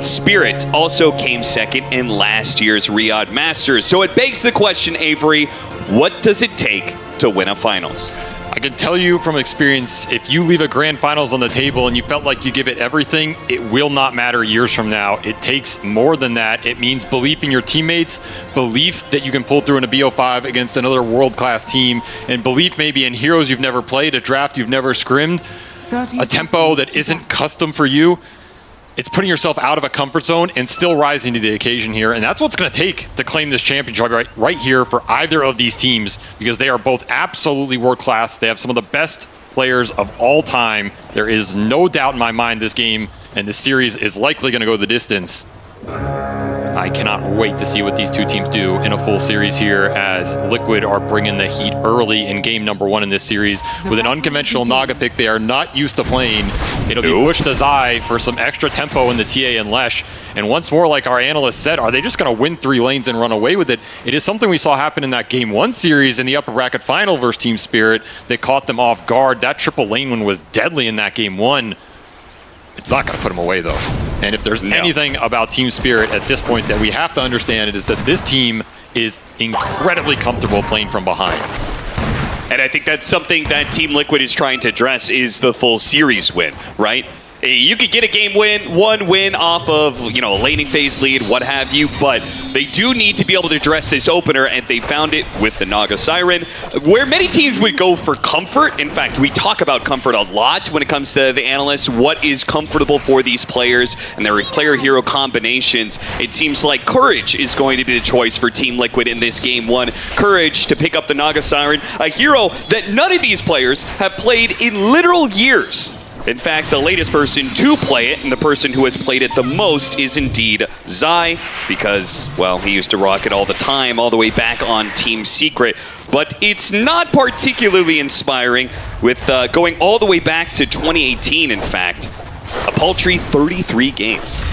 But Spirit also came second in last year's Riyadh Masters. So it begs the question, Avery, what does it take to win a finals? I can tell you from experience, if you leave a grand finals on the table and you felt like you give it everything, it will not matter years from now. It takes more than that. It means belief in your teammates, belief that you can pull through in a BO5 against another world-class team, and belief maybe in heroes you've never played, a draft you've never scrimmed, a tempo that isn't custom for you. It's putting yourself out of a comfort zone and still rising to the occasion here. And that's what's going to take to claim this championship right here for either of these teams, because they are both absolutely world-class. They have some of the best players of all time. There is no doubt in my mind this game and this series is likely going to go the distance. I cannot wait to see what these two teams do in a full series here, as Liquid are bringing the heat early in game number 1 in this series. With an unconventional Naga pick they are not used to playing, it'll be pushed to Zai for some extra tempo in the TA and Lesh. And once more, like our analyst said, are they just going to win 3 lanes and run away with it? It is something we saw happen in that game 1 series in the upper bracket final versus Team Spirit. They caught them off guard. That triple lane one was deadly in that game 1. It's not going to put them away, though. And if there's anything about Team Spirit at this point that we have to understand, it is that this team is incredibly comfortable playing from behind. And I think that's something that Team Liquid is trying to address, is the full series win, right? You could get a game win, 1 win off of, a laning phase lead, what have you, but they do need to be able to address this opener, and they found it with the Naga Siren, where many teams would go for comfort. In fact, we talk about comfort a lot when it comes to the analysts. What is comfortable for these players and their player-hero combinations? It seems like Courage is going to be the choice for Team Liquid in this game 1. Courage to pick up the Naga Siren, a hero that none of these players have played in literal years. In fact, the latest person to play it, and the person who has played it the most, is indeed Zai, because, well, he used to rock it all the time, all the way back on Team Secret. But it's not particularly inspiring, with going all the way back to 2018, in fact. A paltry 33 games.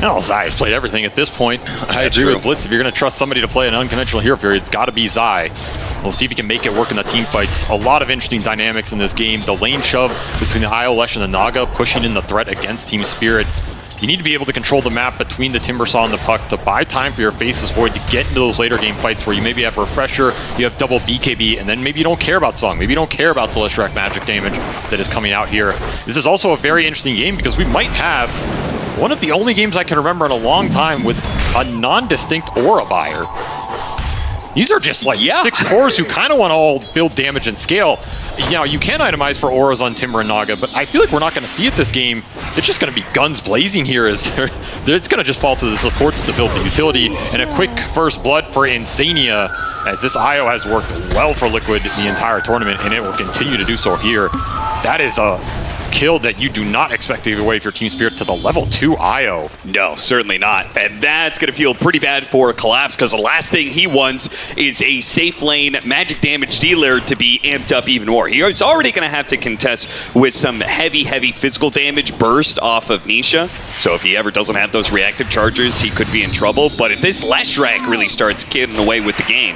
Well, Zai has played everything at this point. I agree with Blitz. If you're going to trust somebody to play an unconventional hero period, it's got to be Zai. We'll see if he can make it work in the team fights. A lot of interesting dynamics in this game. The lane shove between the IO Lesh and the Naga, pushing in the threat against Team Spirit. You need to be able to control the map between the Timbersaw and the Puck to buy time for your Faceless Void to get into those later game fights where you maybe have Refresher, you have double BKB, and then maybe you don't care about Song. Maybe you don't care about the Leshrac magic damage that is coming out here. This is also a very interesting game because we might have one of the only games I can remember in a long time with a non-distinct aura buyer. These are just like 6 cores who kind of want to all build damage and scale. You can itemize for auras on Timber and Naga, but I feel like we're not going to see it this game. It's just going to be guns blazing here. It's going to just fall to the supports to build the utility. And a quick first blood for Insania, as this IO has worked well for Liquid the entire tournament, and it will continue to do so here. That is a kill that you do not expect to give away if you're Team Spirit to the level 2 IO. No, certainly not. And that's going to feel pretty bad for Collapse, because the last thing he wants is a safe lane magic damage dealer to be amped up even more. He is already going to have to contest with some heavy physical damage burst off of Nisha. So if he ever doesn't have those reactive chargers, he could be in trouble. But if this Leshrac really starts getting away with the game,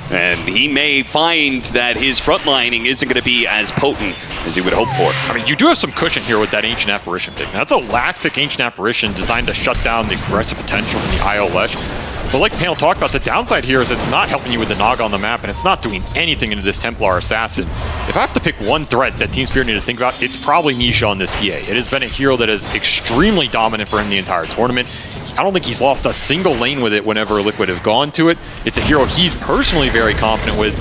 and he may find that his frontlining isn't going to be as potent as he would hope for. I mean, you do have some cushion here with that Ancient Apparition pick. Now, that's a last pick Ancient Apparition designed to shut down the aggressive potential from the IO Lesh. But like the panel talked about, the downside here is it's not helping you with the Naga on the map, and it's not doing anything into this Templar Assassin. If I have to pick one threat that Team Spirit need to think about, it's probably Nisha on this TA. It has been a hero that is extremely dominant for him the entire tournament. I don't think he's lost a single lane with it whenever Liquid has gone to it. It's a hero he's personally very confident with.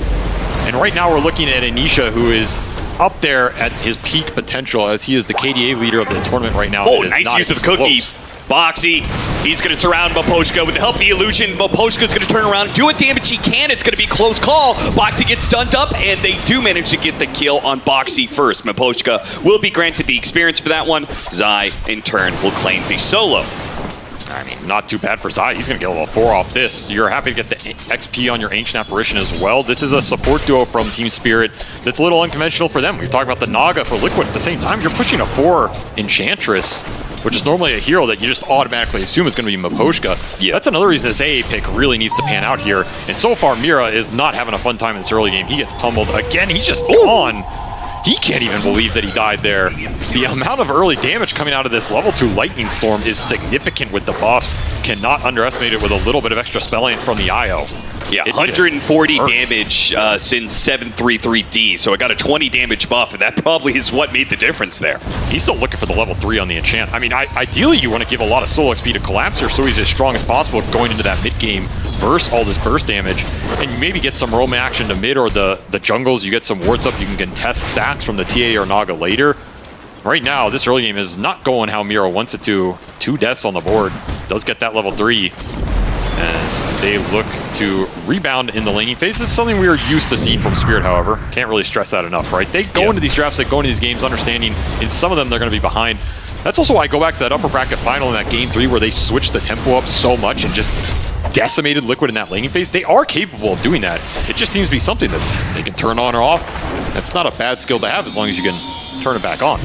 And right now we're looking at Anisha, who is up there at his peak potential, as he is the KDA leader of the tournament right now. Oh, nice use of the cookie. Boxy, he's going to surround Miposhka. With the help of the illusion, Miposhka's going to turn around, do what damage he can. It's going to be a close call. Boxy gets stunned up, and they do manage to get the kill on Boxy first. Miposhka will be granted the experience for that one. Zai, in turn, will claim the solo. I mean, not too bad for Zai. He's going to get level 4 off this. You're happy to get the XP on your Ancient Apparition as well. This is a support duo from Team Spirit that's a little unconventional for them. We're talking about the Naga for Liquid. At the same time, you're pushing a 4 Enchantress, which is normally a hero that you just automatically assume is going to be Miposhka. Yeah. That's another reason this AA pick really needs to pan out here. And so far, Mira is not having a fun time in this early game. He gets pummeled again. He's just gone. He can't even believe that he died there. The amount of early damage coming out of this level 2 Lightning Storm is significant with the buffs. Cannot underestimate it with a little bit of extra spell lane from the IO. Yeah, 140 damage since 733D, so it got a 20 damage buff, and that probably is what made the difference there. He's still looking for the level 3 on the enchant. I mean, ideally you want to give a lot of soul XP to Collapse here so he's as strong as possible going into that mid-game, burst all this burst damage, and you maybe get some roam action to mid or the jungles, you get some wards up, you can contest stacks from the TA or Naga later. Right now, this early game is not going how Miro wants it to. 2 deaths on the board. Does get that level 3. As they look to rebound in the laning phase. This is something we are used to seeing from Spirit, however. Can't really stress that enough, right? They go into these drafts, they go into these games understanding in some of them they're going to be behind. That's also why I go back to that upper bracket final in that game 3 where they switched the tempo up so much and just decimated Liquid in that laning phase. They are capable of doing that. It just seems to be something that they can turn on or off. That's not a bad skill to have as long as you can turn it back on.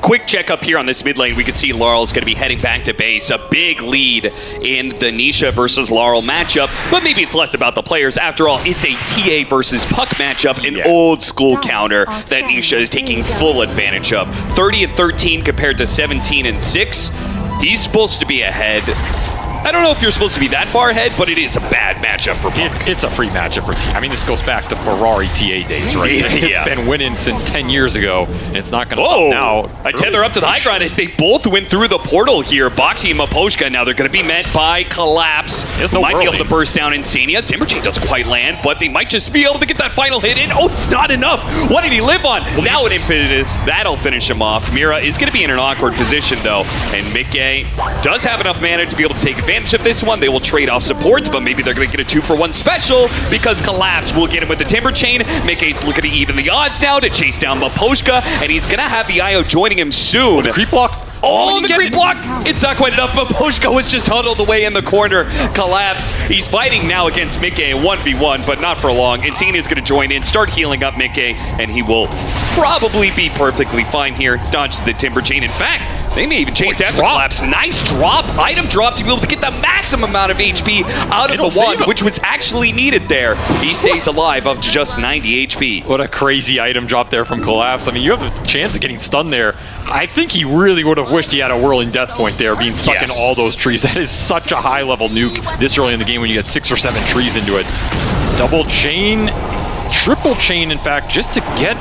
Quick check up here on this mid lane. We can see Larl's going to be heading back to base. A big lead in the Nisha versus Larl matchup, but maybe it's less about the players. After all, it's a TA versus Puck matchup, an old school counter that Nisha is taking full advantage of. 30-13 compared to 17-6. He's supposed to be ahead. I don't know if you're supposed to be that far ahead, but it is a bad matchup for Puck. It's a free matchup for TA. I mean, this goes back to Ferrari TA days, right? It's been winning since 10 years ago, and it's not going to stop now. I tether up to the high ground as they both went through the portal here. Boxy and Maposhka, now they're going to be met by Collapse. Might be able to burst down Insania. Timbersaw doesn't quite land, but they might just be able to get that final hit in. Oh, it's not enough. What did he live on? Now an Impetus. That'll finish him off. Mira is going to be in an awkward position, though, and Mickey does have enough mana to be able to take advantage of this one. They will trade off supports, but maybe they're going to get a 2-for-1 special because Collapse will get him with the Timber Chain. Mickey's looking to even the odds now to chase down Maposhka, and he's going to have the IO joining him soon. Creep block. Oh, the creep block! It's not quite enough, but Maposhka was just huddled away in the corner. Collapse. He's fighting now against Mickey, 1v1, but not for long. Insania is going to join in, start healing up Mickey, and he will probably be perfectly fine here. Dodge the Timber Chain. In fact, they may even chase after Collapse. Nice drop. Item drop to be able to get the maximum amount of HP out of the one, which was actually needed there. He stays alive of just 90 HP. What a crazy item drop there from Collapse. I mean, you have a chance of getting stunned there. I think he really would have wished he had a whirling death point there, being stuck in all those trees. That is such a high-level nuke this early in the game when you get 6 or 7 trees into it. Double chain, triple chain, in fact, just to get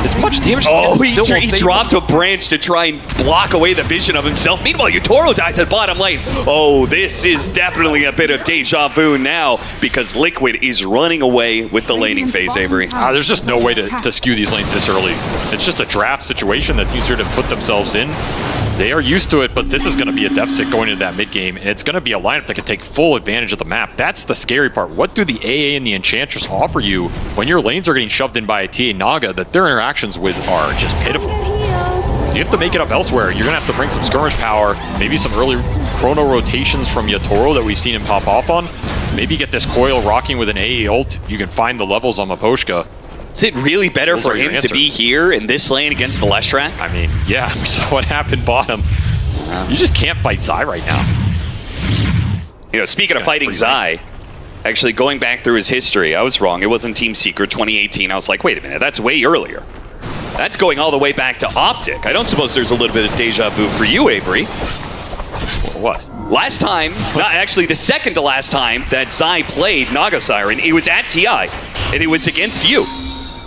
as much damage. Oh, he dropped a branch to try and block away the vision of himself. Meanwhile, Yatoro dies at bottom lane. Oh, this is definitely a bit of deja vu now because Liquid is running away with the laning phase, Avery. There's just no way to skew these lanes this early. It's just a draft situation that teams here to put themselves in. They are used to it, but this is going to be a deficit going into that mid game, and it's going to be a lineup that can take full advantage of the map. That's the scary part. What do the AA and the Enchantress offer you when your lanes are getting shoved in by a TA Naga that their interactions with are just pitiful? You have to make it up elsewhere. You're going to have to bring some skirmish power, maybe some early chrono rotations from Yatoro that we've seen him pop off on. Maybe get this coil rocking with an AA ult. You can find the levels on Maposhka. Is it really better for him to be here in this lane against the Leshrac? I mean, yeah, we saw what happened bottom. You just can't fight Zai right now. You know, speaking of fighting Zai, actually going back through his history, I was wrong. It wasn't Team Secret 2018. I was like, wait a minute, that's way earlier. That's going all the way back to Optic. I don't suppose there's a little bit of deja vu for you, Avery. What? Last time, not actually the second to last time that Zai played Naga Siren, it was at TI, and it was against you.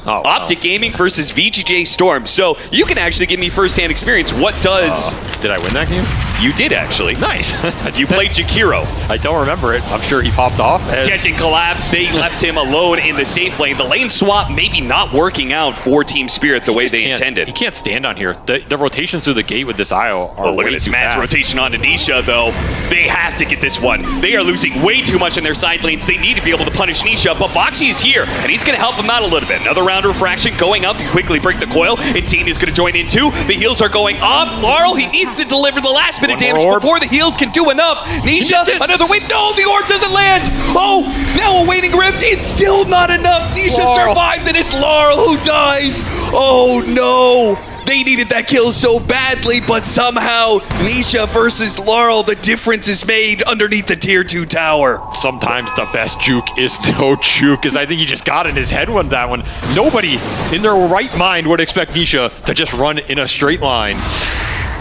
Oh, Optic Gaming versus VGJ Storm. So you can actually give me first-hand experience. What does... did I win that game? You did, actually. Nice. You played Jakiro. I don't remember it. I'm sure he popped off. Catching Collapse, they left him alone in the safe lane. The lane swap maybe not working out for Team Spirit the way they intended. He can't stand on here. The rotations through the gate with this IO are look at this mass rotation on Nisha, though. They have to get this one. They are losing way too much in their side lanes. They need to be able to punish Nisha, but Boxy is here, and he's going to help him out a little bit. Another round of refraction going up to quickly break the coil. Insane is going to join in too. The heals are going off. Larl, he needs to deliver the last bit of damage before the heals can do enough. Nisha, another win. No, the orb doesn't land. Oh, now a waiting rift. It's still not enough. Nisha survives, and it's Larl who dies. Oh, no. They needed that kill so badly, but somehow Nisha versus Larl, the difference is made underneath the tier 2 tower. Sometimes the best juke is no juke, because I think he just got in his head on that one. Nobody in their right mind would expect Nisha to just run in a straight line.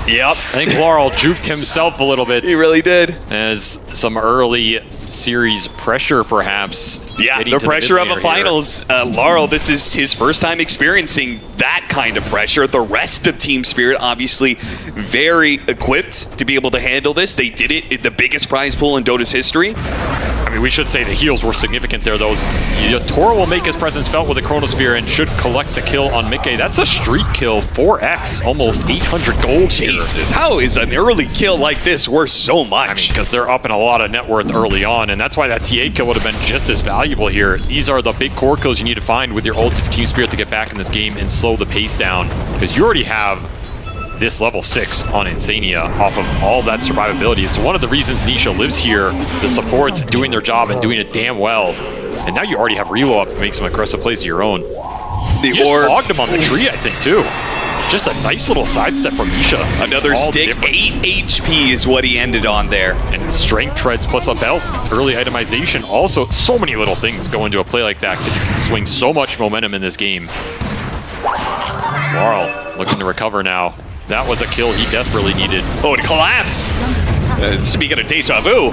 Yep. I think Larl juked himself a little bit. He really did. As some early series pressure, perhaps. Yeah, the pressure of a finals. Larl, this is his first time experiencing that kind of pressure. The rest of Team Spirit, obviously, very equipped to be able to handle this. They did it in the biggest prize pool in Dota's history. I mean, we should say the heals were significant there. Yatoro will make his presence felt with the Chronosphere and should collect the kill on Mickey. That's a streak kill, 4x, almost 800 gold. Jesus, how is an early kill like this worth so much? I mean, because they're up in a lot of net worth early on, and that's why that TA kill would have been just as valuable here. These are the big core kills you need to find with your ults if Team Spirit to get back in this game and slow the pace down, because you already have this level 6 on Insania off of all that survivability. It's one of the reasons Nisha lives here. The support's doing their job and doing it damn well. And now you already have Relo up to make some aggressive plays of your own. You just logged him on the tree, I think, too. Just a nice little sidestep from Nisha. Another stick, different. 8 HP is what he ended on there. And strength treads plus a belt. Early itemization. Also, so many little things go into a play like that you can swing so much momentum in this game. Larl looking to recover now. That was a kill he desperately needed. Oh, and Collapse! Speaking of deja vu,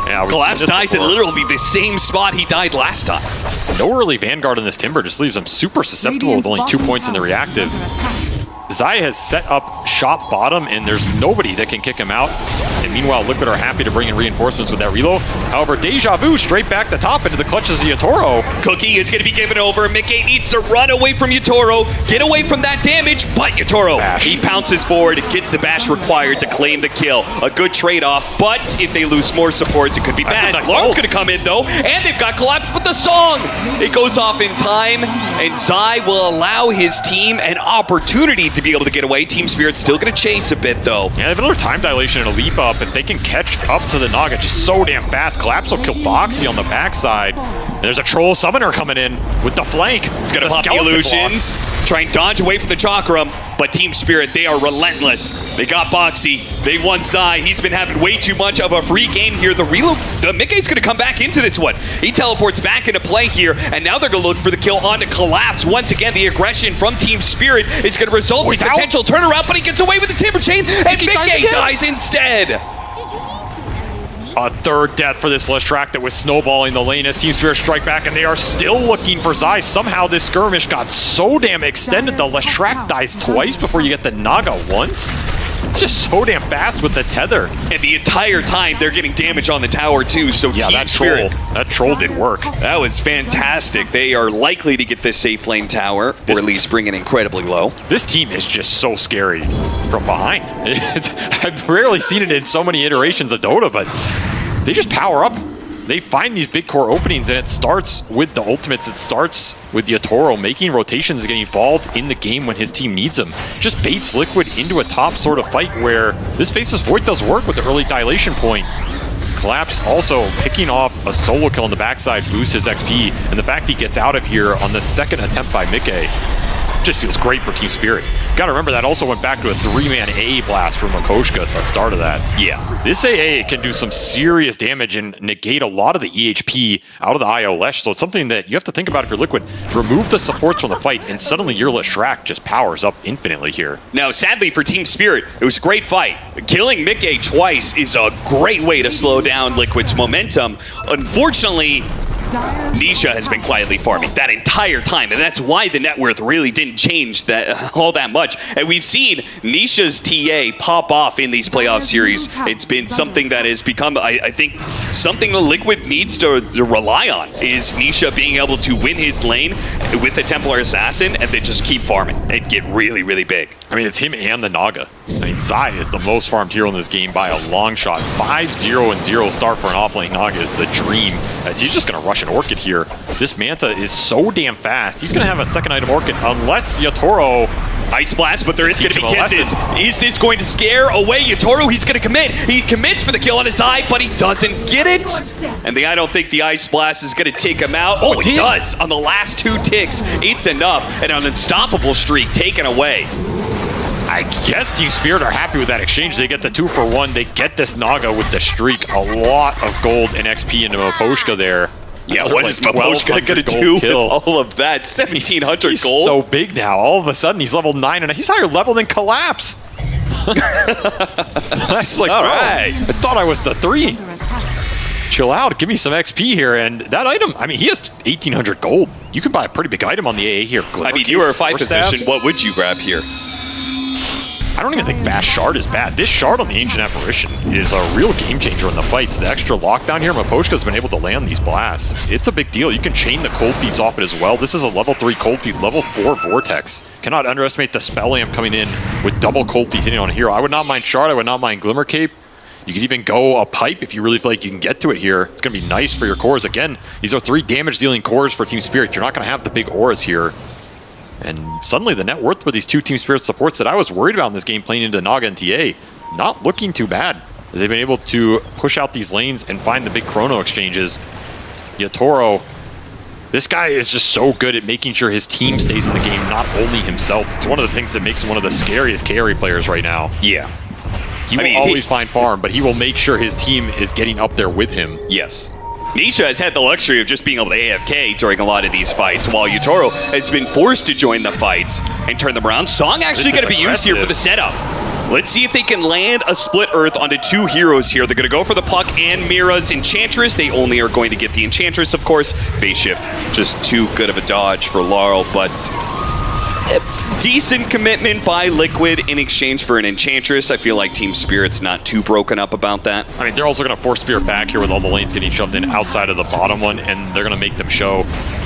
yeah, Collapse dies in literally the same spot he died last time. No early Vanguard in this Timber just leaves him super susceptible with only 2 points in the reactive. Zai has set up shop bottom, and there's nobody that can kick him out. And meanwhile, Liquid are happy to bring in reinforcements with that reload. However, Deja Vu straight back the top into the clutches of Yatoro. Cookie is going to be given over. Mickey needs to run away from Yatoro, get away from that damage, but Yatoro, he pounces forward, gets the bash required to claim the kill. A good trade-off, but if they lose more supports, it could be bad. Larl's going to come in, though, and they've got Collapse with the song. It goes off in time, and Zai will allow his team an opportunity to be able to get away. Team Spirit's still going to chase a bit, though. Yeah, they have another time dilation and a leap up. If they can catch up to the Naga just so damn fast, Collapse will kill Boxy on the backside. And there's a Troll Summoner coming in with the flank. It's going to pop the illusions, try and dodge away from the Chakram, but Team Spirit, they are relentless. They got Boxy, they won Zai. He's been having way too much of a free game here. The Mickey's going to come back into this one. He teleports back into play here, and now they're going to look for the kill onto Collapse. Once again, the aggression from Team Spirit is going to result in potential turnaround, but he gets away with the Timber Chain, and Mickey dies instead. A third death for this Leshrac that was snowballing the lane as Team Spirit strike back, and they are still looking for Zai. Somehow this skirmish got so damn extended, the Leshrac dies twice before you get the Naga once. Just so damn fast with the tether. And the entire time, they're getting damage on the tower, too, so yeah, that troll did work. That was fantastic. They are likely to get this safe lane tower, or at least bring it incredibly low. This team is just so scary from behind. I've rarely seen it in so many iterations of Dota, but they just power up. They find these big core openings, and it starts with the ultimates. It starts with Yatoro making rotations, getting involved in the game when his team needs them. Just baits Liquid into a top sort of fight where this Faceless Void does work with the early dilation point. Collapse also picking off a solo kill on the backside boosts his XP, and the fact he gets out of here on the second attempt by Mickey just feels great for Team Spirit. Gotta remember that also went back to a 3-man AA blast from Makoshka at the start of that. Yeah. This AA can do some serious damage and negate a lot of the EHP out of the IO Lesh, so it's something that you have to think about if you're Liquid. Remove the supports from the fight, and suddenly your Leshrac just powers up infinitely here. Now, sadly for Team Spirit, it was a great fight. Killing Mickey twice is a great way to slow down Liquid's momentum. Unfortunately, Nisha has been quietly farming that entire time, and that's why the net worth really didn't change all that much. And we've seen Nisha's TA pop off in these playoff series. It's been something that has become, I think, something the Liquid needs to rely on, is Nisha being able to win his lane with the Templar Assassin and then just keep farming and get really, really big. I mean, it's him and the Naga. I mean, Zai is the most farmed hero in this game by a long shot. 5-0-0 start for an offlane Naga is the dream, as he's just going to rush an Orchid here. This Manta is so damn fast. He's going to have a second item Orchid unless Yatoro Ice Blast, but there is going to be kisses. Is this going to scare away Yatoro? He's going to commit. He commits for the kill on his eye, but he doesn't get it. And I don't think the Ice Blast is going to take him out. Oh, it does. On the last 2 ticks, it's enough. And an unstoppable streak taken away. I guess Team Spirit are happy with that exchange. They get the 2-for-1. They get this Naga with the streak. A lot of gold and XP into Maposhka there. Yeah, what is Maposhka going to do with all of that? 1,700 he's gold? So big now. All of a sudden, he's level 9, and he's higher level than Collapse. That's like, all bro, right. I thought I was the 3. Chill out. Give me some XP here. And that item, I mean, he has 1,800 gold. You can buy a pretty big item on the AA here. I mean, you were a 5 position. What would you grab here? I don't even think Fast Shard is bad. This Shard on the Ancient Apparition is a real game changer in the fights. The extra lockdown here, Maposhka's been able to land these blasts. It's a big deal. You can chain the cold feeds off it as well. This is a level 3 cold feed, level 4 Vortex. Cannot underestimate the spell amp coming in with double cold feed hitting on a hero. I would not mind Shard. I would not mind Glimmer Cape. You could even go a pipe if you really feel like you can get to it here. It's going to be nice for your cores. Again, these are 3 damage-dealing cores for Team Spirit. You're not going to have the big auras here. And suddenly the net worth for these 2 Team Spirit supports that I was worried about in this game playing into Naga and TA, not looking too bad, as they've been able to push out these lanes and find the big chrono exchanges. Yatoro, this guy is just so good at making sure his team stays in the game, not only himself. It's one of the things that makes him one of the scariest carry players right now. Yeah. He will always find farm, but he will make sure his team is getting up there with him. Yes. Nisha has had the luxury of just being able to AFK during a lot of these fights, while Yatoro has been forced to join the fights and turn them around. Song actually going to be used here for the setup. Let's see if they can land a split earth onto 2 heroes here. They're going to go for the Puck and Mira's Enchantress. They only are going to get the Enchantress, of course. Phase shift, just too good of a dodge for Larl, but decent commitment by Liquid in exchange for an Enchantress. I feel like Team Spirit's not too broken up about that. I mean, they're also going to force Spirit back here with all the lanes getting shoved in outside of the bottom one, and they're going to make them show.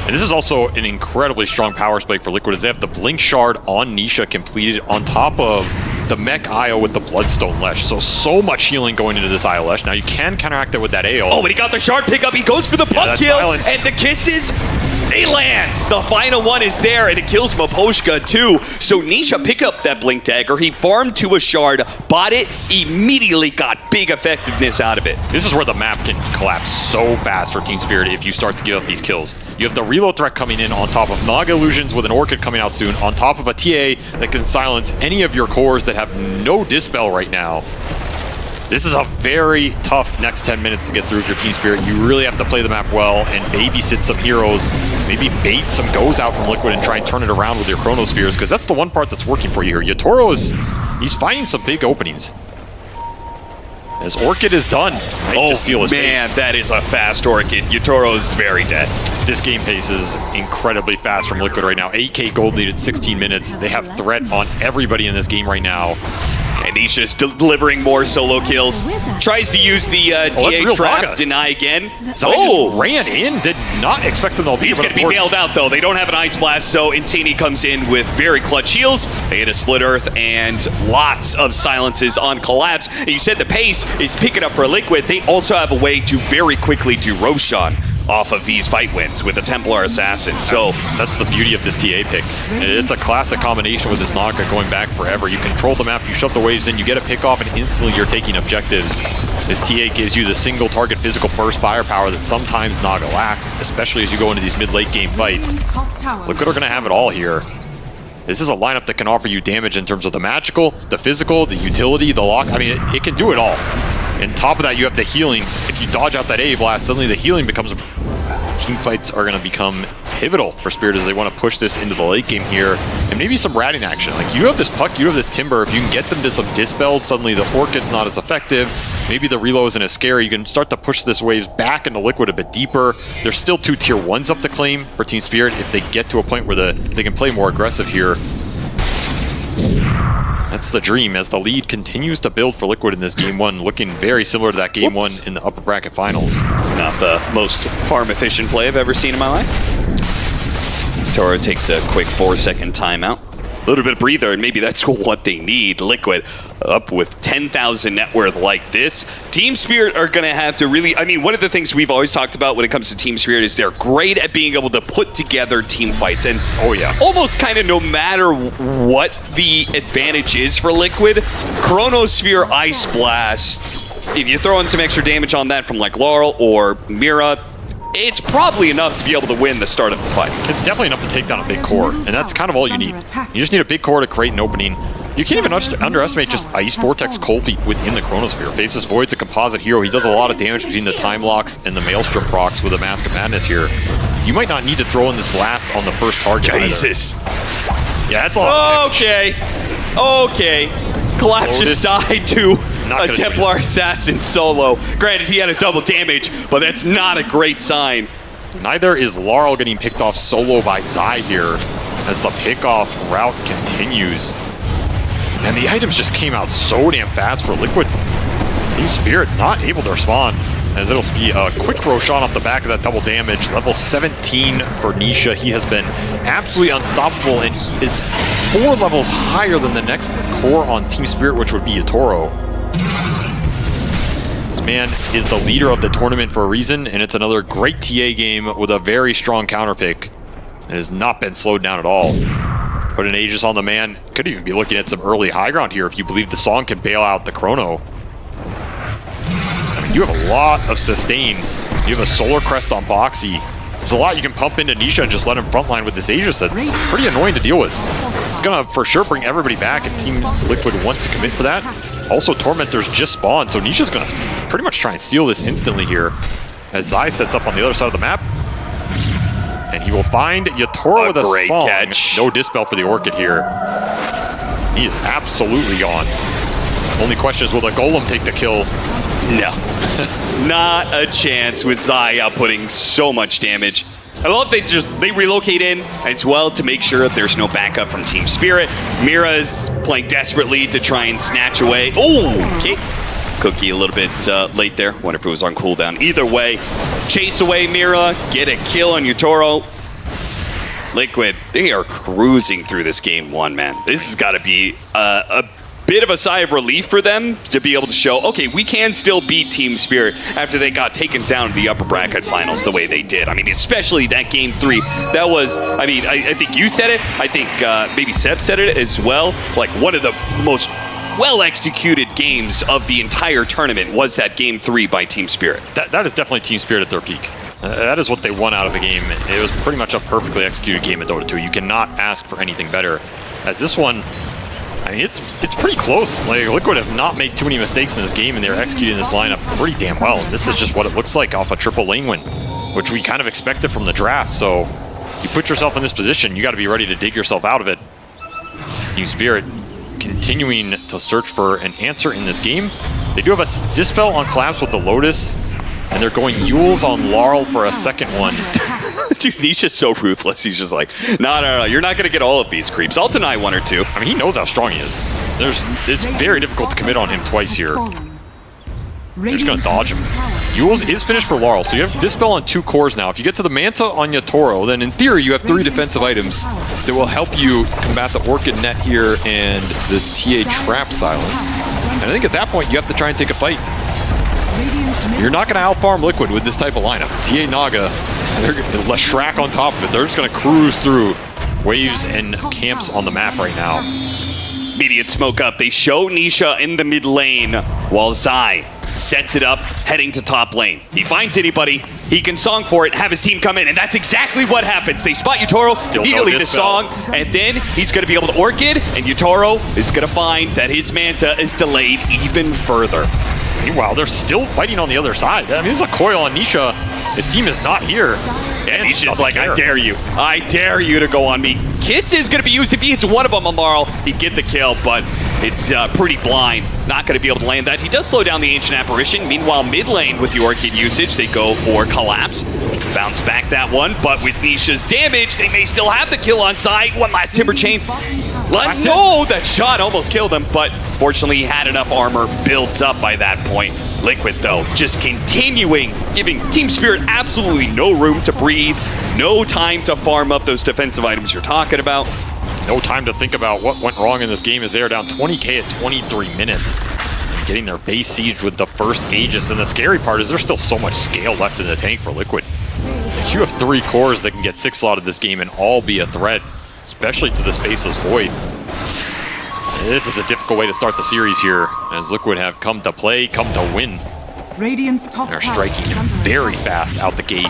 And this is also an incredibly strong power spike for Liquid, as they have the Blink Shard on Nisha completed on top of the Mech IO with the Bloodstone Lesh. So much healing going into this IO Lesh. Now you can counteract it with that AO. Oh, but he got the Shard pickup. He goes for the Puck kill, silence. And the kisses. It lands! The final one is there, and it kills Maposhka too. So Nisha pick up that Blink Dagger. He farmed to a Shard, bought it, immediately got big effectiveness out of it. This is where the map can collapse so fast for Team Spirit if you start to give up these kills. You have the reload threat coming in on top of Naga Illusions with an Orchid coming out soon, on top of a TA that can silence any of your cores that have no Dispel right now. This is a very tough next 10 minutes to get through with your Team Spirit. You really have to play the map well and babysit some heroes, maybe bait some goes out from Liquid and try and turn it around with your Chronospheres, because that's the one part that's working for you here. Yatoro he's finding some big openings. As Orchid is done. Oh man, that is a fast Orchid. Yatoro is very dead. This game pace is incredibly fast from Liquid right now. 8K gold lead at 16 minutes. They have threat on everybody in this game right now. And he's just delivering more solo kills. Tries to use the TA trap, Naga. Deny again. Just ran in, did not expect them to be. He's going to be bailed out though. They don't have an Ice Blast, so Insani comes in with very clutch heals. They hit a Split Earth and lots of silences on Collapse. And you said the pace is picking up for Liquid. They also have a way to very quickly do Roshan off of these fight wins with a Templar Assassin. So that's the beauty of this TA pick. It's a classic combination with this Naga going back forever. You control the map, you shove the waves in, you get a pick off, and instantly you're taking objectives. This TA gives you the single target physical burst firepower that sometimes Naga lacks, especially as you go into these mid-late game fights. Liquid are going to have it all here. This is a lineup that can offer you damage in terms of the magical, the physical, the utility, the lock. I mean, it can do it all. And top of that, you have the healing. If you dodge out that A blast, suddenly the healing becomes... Team fights are going to become pivotal for Spirit as they want to push this into the late game here. And maybe some ratting action. Like, you have this Puck, you have this Timber. If you can get them to some Dispels, suddenly the Orchid's not as effective. Maybe the reload isn't as scary. You can start to push this waves back into Liquid a bit deeper. There's still 2 tier 1s up to claim for Team Spirit if they get to a point where they can play more aggressive here. That's the dream as the lead continues to build for Liquid in this Game 1, looking very similar to that Game 1 in the upper bracket finals. It's not the most farm-efficient play I've ever seen in my life. Toro takes a quick 4-second timeout. A little bit of breather, and maybe that's what they need. Liquid up with 10,000 net worth like this. Team Spirit are going to have to really... I mean, one of the things we've always talked about when it comes to Team Spirit is they're great at being able to put together team fights. And almost kind of no matter what the advantage is for Liquid, Chronosphere Ice Blast, if you throw in some extra damage on that from like Larl or Mira, it's probably enough to be able to win the start of the fight. It's definitely enough to take down a big core, and that's kind of all you need. You just need a big core to create an opening. You can't even underestimate just Ice Vortex Cold Feet within the Chronosphere. Faceless Void's a composite hero. He does a lot of damage between the Time Locks and the Maelstrom procs with a Mask of Madness here. You might not need to throw in this blast on the first target. Jesus. Yeah, that's all. Okay. Collapse just died to a Templar Assassin solo. Granted, he had a double damage, but that's not a great sign. Neither is Larl getting picked off solo by Zai here as the pickoff route continues. And the items just came out so damn fast for Liquid. Team Spirit not able to respond, as it'll be a quick Roshan off the back of that double damage. Level 17 for Nisha. He has been absolutely unstoppable, and he is 4 levels higher than the next core on Team Spirit, which would be Yatoro. This man is the leader of the tournament for a reason, and it's another great TA game with a very strong counterpick. It has not been slowed down at all. Put an Aegis on the man. Could even be looking at some early high ground here if you believe the song can bail out the Chrono. I mean, you have a lot of sustain. You have a Solar Crest on Boxy. There's a lot you can pump into Nisha and just let him frontline with this Aegis that's pretty annoying to deal with. It's gonna for sure bring everybody back, and Team Liquid want to commit for that. Also, Tormentors just spawned, so Nisha's gonna pretty much try and steal this instantly here as Zai sets up on the other side of the map. And he will find Yatoro with a great song. catch. No Dispel for the Orchid here. He is absolutely gone. Only question is, will the Golem take the kill? No. Not a chance with Zai outputting so much damage. I love they relocate in as well to make sure that there's no backup from Team Spirit. Mira's playing desperately to try and snatch away. Oh, okay. Cookie a little bit late there. Wonder if it was on cooldown. Either way, chase away Mira, get a kill on Yatoro. Liquid, they are cruising through this game 1, man. This has got to be a bit of a sigh of relief for them to be able to show, okay, we can still beat Team Spirit after they got taken down to the upper bracket finals the way they did. I mean, especially that game 3. That was, I mean, I think you said it. I think maybe Seb said it as well. Like, one of the most well-executed games of the entire tournament was that game 3 by Team Spirit. That is definitely Team Spirit at their peak. That is what they won out of a game. It was pretty much a perfectly executed game in Dota 2. You cannot ask for anything better. As this one, I mean, it's pretty close. Like, Liquid have not made too many mistakes in this game, and they're executing this lineup pretty damn well. And this is just what it looks like off a triple lane win, which we kind of expected from the draft. So you put yourself in this position, you got to be ready to dig yourself out of it. Team Spirit continuing to search for an answer in this game. They do have a Dispel on Collapse with the Lotus, and they're going Yules on Larl for a second one. Dude, Nisha's so ruthless. He's just like, no, you're not going to get all of these creeps. I'll deny 1 or 2. I mean, he knows how strong he is. It's very difficult to commit on him twice here. They're just going to dodge him. Yules is finished for Larl, so you have Dispel on 2 cores now. If you get to the Manta on Yatoro, then in theory you have 3 defensive items that will help you combat the Orchid Net here and the TA Trap Silence. And I think at that point you have to try and take a fight. You're not going to outfarm Liquid with this type of lineup. TA Naga, Leshrac on top of it. They're just going to cruise through waves and camps on the map right now. Immediate smoke up. They show Nisha in the mid lane while Zai sets it up, heading to top lane. He finds anybody, he can song for it, have his team come in, and that's exactly what happens. They spot Yatoro, immediately the song, and then he's going to be able to Orchid, and Yatoro is going to find that his Manta is delayed even further. Meanwhile, they're still fighting on the other side. I mean, this is a coil on Nisha. His team is not here. And he's just like, I dare you. I dare you to go on me. Kiss is going to be used. If he hits one of them on Larl, he'd get the kill, but it's pretty blind. Not going to be able to land that. He does slow down the Ancient Apparition. Meanwhile, mid lane with the Orchid usage, they go for Collapse. Bounce back that one, but with Nisha's damage, they may still have the kill on side. One last Timber Chain. Let's know that shot almost killed him, but fortunately he had enough armor built up by that point. Liquid, though, just continuing, giving Team Spirit absolutely no room to breathe, no time to farm up those defensive items you're talking about. No time to think about what went wrong in this game as they are down 20k at 23 minutes. Getting their base siege with the first Aegis, and the scary part is there's still so much scale left in the tank for Liquid. If you have 3 cores that can get 6 slotted this game and all be a threat, especially to this Faceless Void. This is a difficult way to start the series here, as Liquid have come to play, come to win. Radiant's top They're striking very fast out the gate.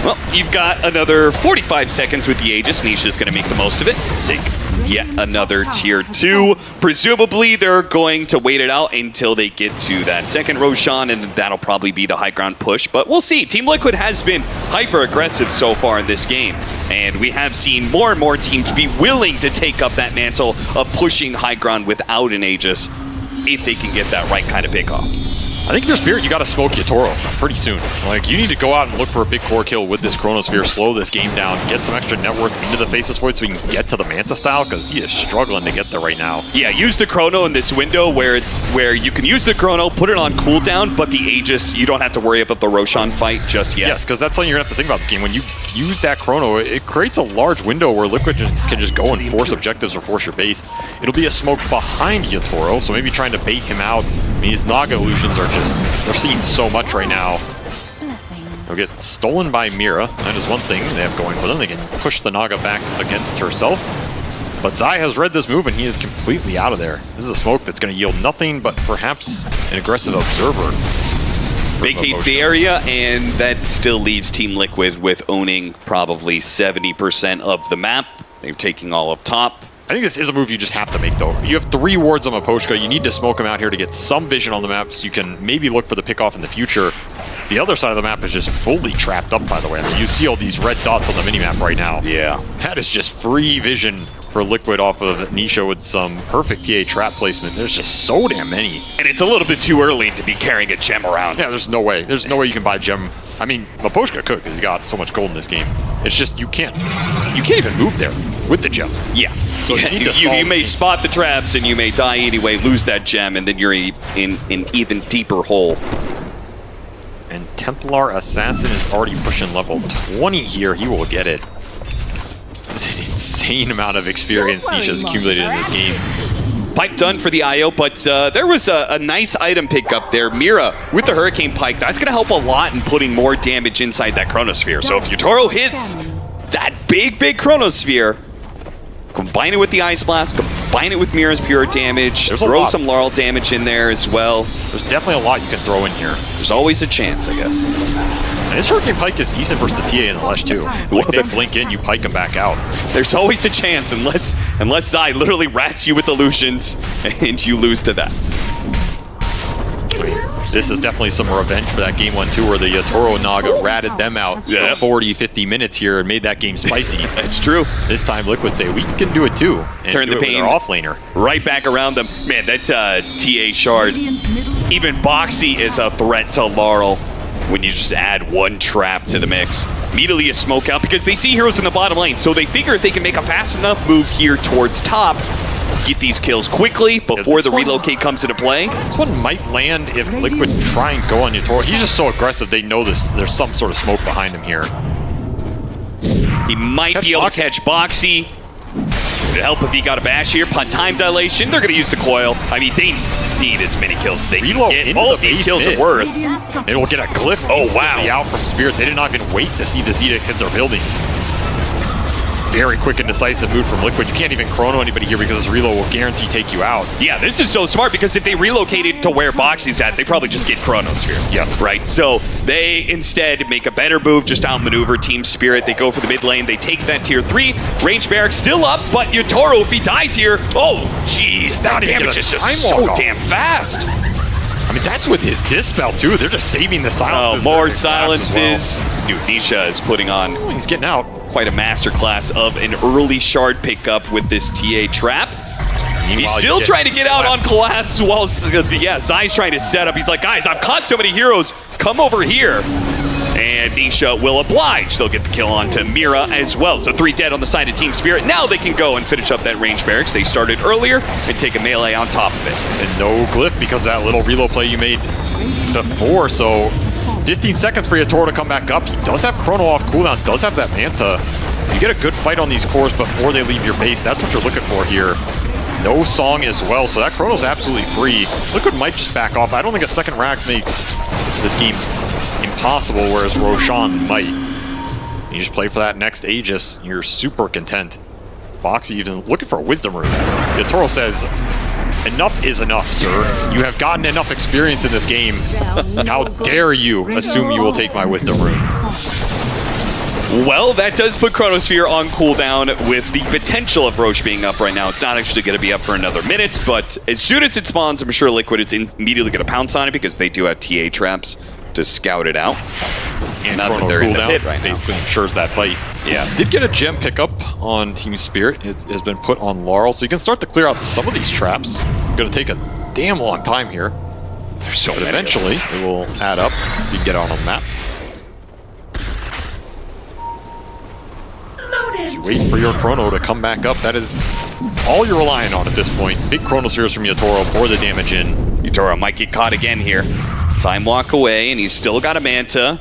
Well, you've got another 45 seconds with the Aegis. Nisha's going to make the most of it. Take yet another tier 2. Presumably, they're going to wait it out until they get to that second Roshan, and that'll probably be the high ground push. But we'll see. Team Liquid has been hyper-aggressive so far in this game, and we have seen more and more teams be willing to take up that mantle of pushing high ground without an Aegis if they can get that right kind of pick off. I think if you're Spirit, you got to smoke Yatoro pretty soon. Like, you need to go out and look for a big core kill with this Chronosphere, slow this game down, get some extra network into the Faceless Void so he can get to the Manta style, because he is struggling to get there right now. Yeah, use the Chrono in this window where you can use the Chrono, put it on cooldown, but the Aegis, you don't have to worry about the Roshan fight just yet. Yes, because that's something you're going to have to think about this game. When you use that Chrono, it creates a large window where Liquid can just go and force objectives or force your base. It'll be a smoke behind Yatoro, so maybe trying to bait him out. I mean, these Naga illusions are just, they're seeing so much right now. They'll get stolen by Mira. That is one thing they have going for them. They can push the Naga back against herself. But Zai has read this move, and he is completely out of there. This is a smoke that's going to yield nothing but perhaps an aggressive observer. Vacates the area, and that still leaves Team Liquid with owning probably 70% of the map. They're taking all of top. I think this is a move you just have to make, though. You have 3 wards on Maposhka. You need to smoke him out here to get some vision on the map so you can maybe look for the pickoff in the future. The other side of the map is just fully trapped up, by the way. I mean, you see all these red dots on the minimap right now. Yeah. That is just free vision for Liquid off of Nisha with some perfect TA trap placement. There's just so damn many. And it's a little bit too early to be carrying a gem around. Yeah, there's no way. There's no way you can buy gem. I mean, Maposhka could, because he's got so much gold in this game. It's just you can't even move there with the gem. Yeah. So you may spot the traps and you may die anyway, lose that gem, and then you're in an even deeper hole. And Templar Assassin is already pushing level 20 here. He will get it. It's an insane amount of experience Nisha's accumulated in this game. Pike done for the IO, but there was a nice item pickup there. Mira with the Hurricane Pike. That's going to help a lot in putting more damage inside that Chronosphere. So if Yatoro hits that big Chronosphere, combine it with the Ice Blast, combine it with Mira's pure damage, throw some Larl damage in there as well. There's definitely a lot you can throw in here. There's always a chance, I guess. And this Hurricane Pike is decent versus the TA in the Lesh, too. Like, they blink in, you pike them back out. There's always a chance, unless Zai literally rats you with illusions, and you lose to that. This is definitely some revenge for that game 1-2 where the Yatoro Naga ratted them out for 40, 50 minutes here and made that game spicy. That's true. This time Liquid say, we can do it too. And turn the pain offlaner right back around them. Man, that TA shard, even Boxy is a threat to Larl when you just add one trap to the mix. Immediately a smoke out because they see heroes in the bottom lane, so they figure if they can make a fast enough move here towards top, get these kills quickly before the relocate comes into play. This one might land if Liquid try and go on Yatoro. He's just so aggressive, they know there's some sort of smoke behind him here. He might be able to catch Boxy. It'd help if he got a bash here. Time dilation, they're going to use the coil. I mean, they need as many kills as they can get. All of these kills are worth. And we'll get a glyph out from Spirit. They did not even wait to see this edict hit their buildings. Very quick and decisive move from Liquid. You can't even chrono anybody here because this reload will guarantee take you out. Yeah, this is so smart because if they relocated to where Boxy's at, they probably just get Chronosphere. Yes. Right? So they instead make a better move, just outmaneuver Team Spirit. They go for the mid lane. They take that tier 3. Range barracks still up, but Yatoro, if he dies here, oh, jeez, that damage is just so damn fast. I mean, that's with his Dispel, too. They're just saving the silences. Oh, more silences. Well. Dude, Nisha is putting on... Oh, he's getting out. Quite a masterclass of an early shard pickup with this TA trap. He's still trying to get out on collapse while, Zai's trying to set up. He's like, guys, I've caught so many heroes. Come over here. And Nisha will oblige. They'll get the kill onto Mira as well. So 3 dead on the side of Team Spirit. Now they can go and finish up that range barracks. They started earlier and take a melee on top of it. And no glyph because of that little reload play you made before. So 15 seconds for Yatoro to come back up. He does have Chrono off cooldown, does have that Manta. You get a good fight on these cores before they leave your base. That's what you're looking for here. No song as well, so that Chrono's absolutely free. Liquid might just back off. I don't think a second Rax makes this game impossible, whereas Roshan might. You just play for that next Aegis, you're super content. Boxy even looking for a Wisdom Rune. Yatoro says, enough is enough, sir. You have gotten enough experience in this game. How dare you assume you will take my Wisdom Rune? Well, that does put Chronosphere on cooldown with the potential of Roche being up right now. It's not actually going to be up for another minute, but as soon as it spawns, I'm sure Liquid is immediately going to pounce on it because they do have TA traps to scout it out. And not that they're in the pit right basically now. ensures that fight. Yeah. Did get a gem pickup on Team Spirit. It has been put on Larl, so you can start to clear out some of these traps. Going to take a damn long time here. There's so But many. eventually, it will add up. You can get out on the map. You wait for your chrono to come back up. That is all you're relying on at this point. Big chronospheres from Yatoro. Pour the damage in. Yatoro might get caught again here. Time walk away, and he's still got a Manta.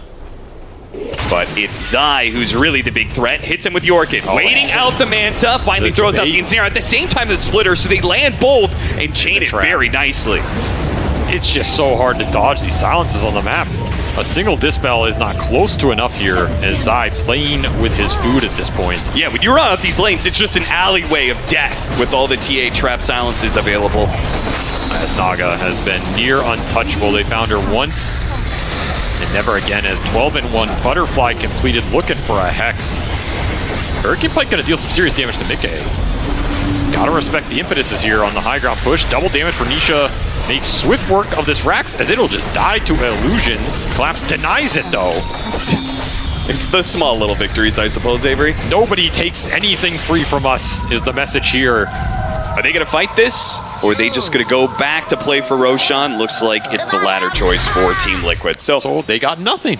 But it's Zai who's really the big threat. Hits him with the Orchid. Waiting out the Manta. Finally throws out the Ensnare. At the same time, the Splitter, so they land both and chain it very nicely. It's just so hard to dodge these silences on the map. A single Dispel is not close to enough here, as Zai playing with his food at this point. Yeah, when you run out these lanes, it's just an alleyway of death with all the TA trap silences available. As Naga has been near untouchable. They found her once and never again, as 12-1 Butterfly completed looking for a Hex. Hurricane Pike gonna deal some serious damage to Mickey. Gotta respect the impetuses here on the high ground push. Double damage for Nisha. Makes swift work of this Rax as it'll just die to illusions. Collapse denies it though. It's the small little victories, I suppose, Avery. Nobody takes anything free from us is the message here. Are they going to fight this? Or are they just going to go back to play for Roshan? Looks like it's the latter choice for Team Liquid. So they got nothing.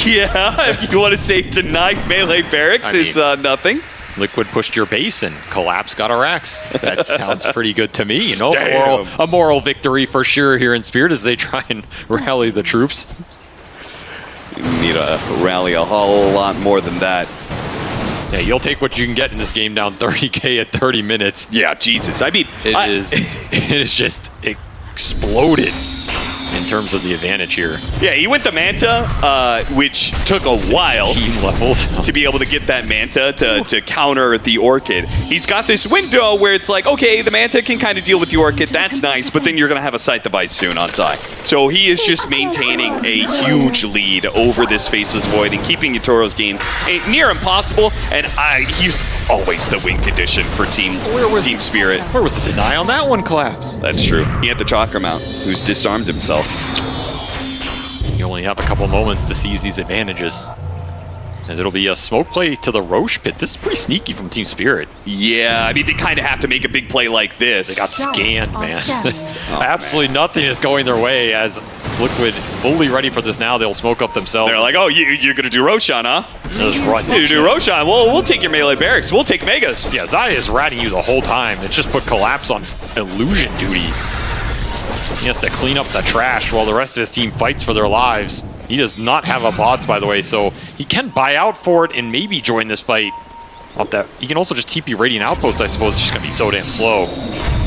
Yeah, if you want to say denied melee barracks, it's nothing. Liquid pushed your base and Collapse got a Rax. That sounds pretty good to me, you know? Damn. A moral victory for sure here in Spirit as they try and rally the troops. You need to rally a whole lot more than that. Yeah, you'll take what you can get in this game down 30k at 30 minutes. Yeah, Jesus. I mean, It is just exploded in terms of the advantage here. Yeah, he went to Manta, which took a while 16 levels to be able to get that Manta to counter the Orchid. He's got this window where it's like, okay, the Manta can kind of deal with the Orchid, that's nice, but then you're going to have a sight device soon on Zai. So he is just maintaining a huge lead over this Faceless Void and keeping Yatoro's game near impossible, and he's always the win condition for Team Spirit. Where was the deny on that one, Collapse? That's true. He had the Chakra Mount, who's disarmed himself. You only have a couple moments to seize these advantages, as it'll be a smoke play to the Roche pit. This is pretty sneaky from Team Spirit. Yeah, I mean, they kind of have to make a big play like this. They got scanned, man. Oh, Absolutely nothing is going their way, as Liquid fully ready for this now. They'll smoke up themselves. They're like, oh, you're going to do Roshan, huh? Just run. You do Roshan. Well, we'll take your melee barracks. We'll take Megas. Yeah, Zai is ratting you the whole time. It just put Collapse on illusion duty. He has to clean up the trash while the rest of his team fights for their lives. He does not have a bots, by the way, so he can buy out for it and maybe join this fight. Off that, he can also just TP Radiant Outpost, I suppose. It's just going to be so damn slow.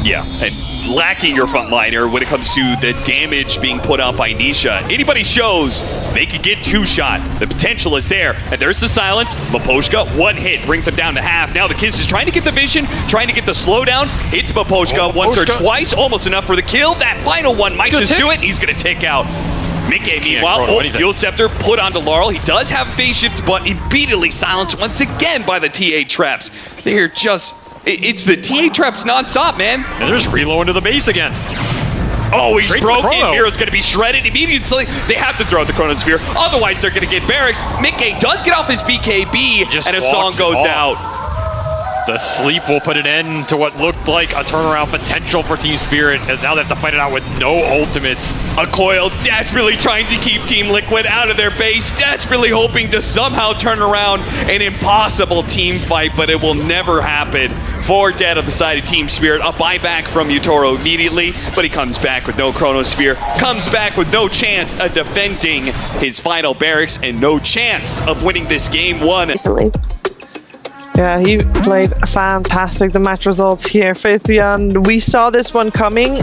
Yeah, and lacking your frontliner when it comes to the damage being put out by Nisha. Anybody shows they could get two-shot. The potential is there, and there's the silence. Maposhka, one hit, brings him down to half. Now the Kiss is trying to get the vision, trying to get the slowdown. Hits Maposhka once or twice, almost enough for the kill. That final one might just do it. He's going to take out Mickey. Meanwhile, Fuel Scepter put onto Larl. He does have phase shift, but immediately silenced once again by the TA traps. They're just... It's the TA traps non-stop, man. And they're just reloading to the base again. Oh, he's Straight broken. Chrono. Miro's going to be shredded immediately. They have to throw out the Chronosphere. Otherwise, they're going to get barracks. Mickey does get off his BKB, and a song goes out. The sleep will put an end to what looked like a turnaround potential for Team Spirit, as now they have to fight it out with no ultimates. A Coil desperately trying to keep Team Liquid out of their base, desperately hoping to somehow turn around an impossible team fight, but it will never happen. 4 dead on the side of Team Spirit. A buyback from Yatoro immediately, but he comes back with no Chronosphere, comes back with no chance of defending his final barracks, and no chance of winning this game 1. Recently. Yeah, he played fantastic. The match results here, Faith Beyond. We saw this one coming.